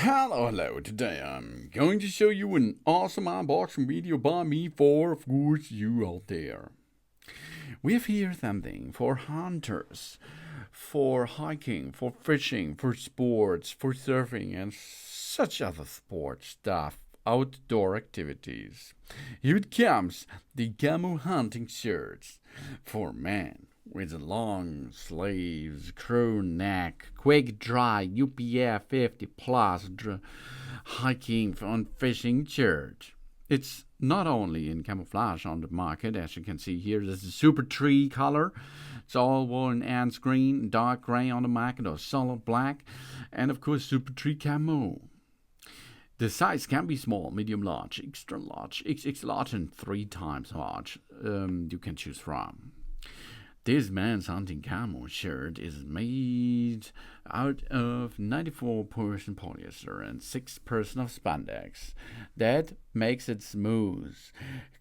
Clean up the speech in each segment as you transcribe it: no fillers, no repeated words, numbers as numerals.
Hello. Today I'm going to show you an awesome unboxing video by me for, of course, you out there. We have here something for hunters, for hiking, for fishing, for sports, for surfing, and such other sports stuff, outdoor activities. Here it comes, the camo hunting shirts for men with long sleeves, crew neck, quick dry UPF 50 plus hiking and fishing shirt. It's not only in camouflage on the market, as you can see here. This is Super Tree color. It's all worn ants green, dark gray on the market, or solid black, and of course Super Tree camo. The size can be small, medium large, extra large, XX large, and 3 times large. You can choose from. This man's hunting camo shirt is made out of 94% polyester and 6% of spandex. That makes it smooth,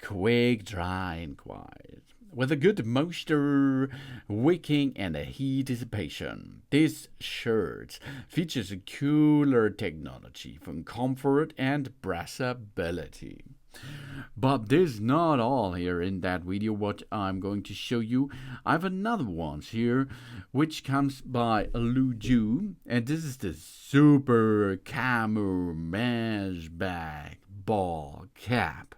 quick, dry, and quiet. With a good moisture wicking and a heat dissipation, this shirt features a cooler technology for comfort and breathability. But this is not all here in that video what I'm going to show you. I have another one here which comes by Luju, and this is the Super Camo Mesh Bag Ball Cap.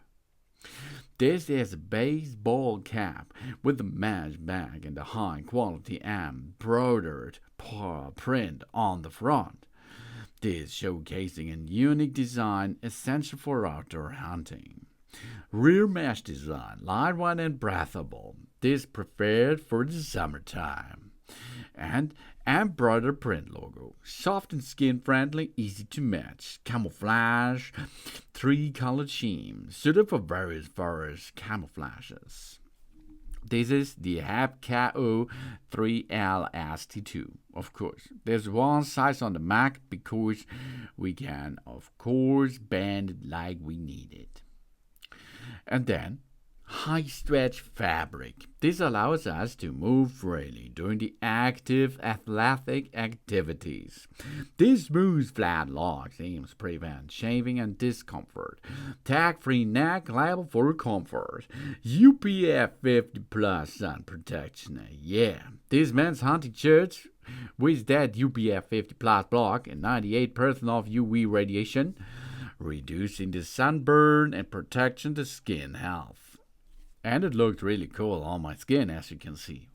This is a baseball cap with a mesh bag and a high quality embroidered paw print on the front. This showcasing a unique design essential for outdoor hunting. Rear mesh design, lightweight and breathable. This prepared for the summertime. And embroidered print logo, soft and skin friendly, easy to match. Camouflage, 3-colored sheen, suited for various forest camouflages. This is the HAPCO 3LST2. Of course, there's one size on the Mac because we can, of course, bend it like we need it. And then, high stretch fabric. This allows us to move freely during the active athletic activities. This smooth flat log seems prevent shaving and discomfort. Tag-free neck label for comfort. UPF 50 plus sun protection. Yeah, this man's hunting shirts with that UPF 50 plus block and 98% of UV radiation, reducing the sunburn and protecting the skin health. And it looked really cool on my skin, as you can see.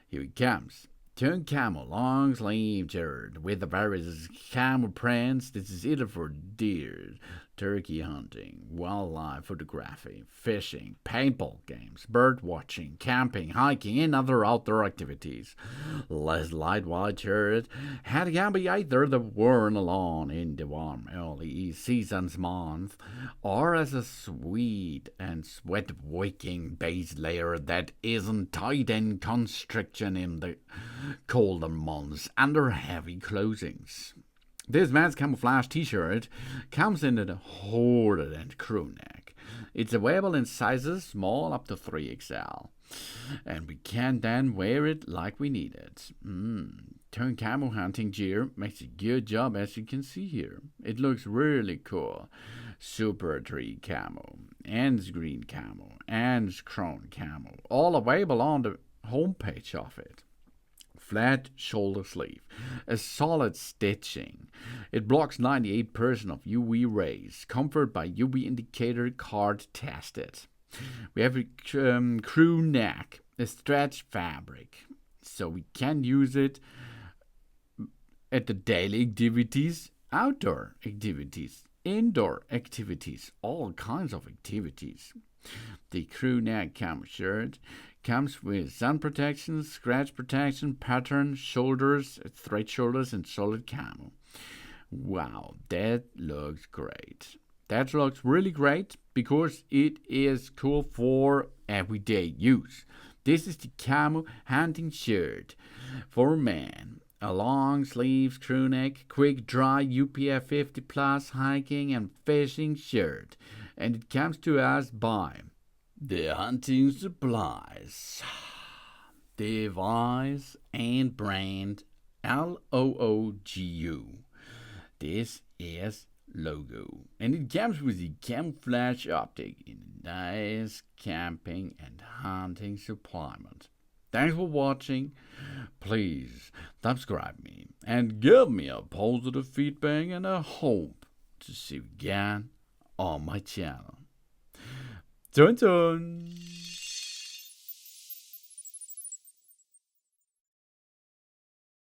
Here it comes. Tone camo long sleeve shirt with the various camo prints. This is either for deer, turkey hunting, wildlife photography, fishing, paintball games, bird watching, camping, hiking, and other outdoor activities. Less lightweight shirt can be either the worn alone in the warm early seasons month, or as a sweet and sweat-wicking base layer that isn't tight and constriction in the colder months under heavy clothings. This man's camouflage t-shirt comes in a hoarded and crew neck. It's available in sizes small up to 3XL. And we can then wear it like we need it. Tone camo hunting gear makes a good job, as you can see here. It looks really cool. Super Tree camo, and green camo, and chrome camo. All available on the homepage of it. Flat shoulder sleeve, a solid stitching. It blocks 98% of UV rays, comfort by UV indicator card tested. We have a crew neck, a stretch fabric, so we can use it at the daily activities, outdoor activities, indoor activities, all kinds of activities. The crew neck camo shirt comes with sun protection, scratch protection, pattern, shoulders, straight shoulders, and solid camo. Wow, that looks great. That looks really great because it is cool for everyday use. This is the camo hunting shirt for men. A long sleeves crew neck, quick dry UPF 50 plus hiking and fishing shirt. And it comes to us by The Hunting Supplies. Device and brand LOOGU. this is logo, and it comes with the camouflage optic in a nice camping and hunting supplement. Thanks for watching. Please subscribe me and give me a positive feedback, and I hope to see you again on my channel. Dun dun!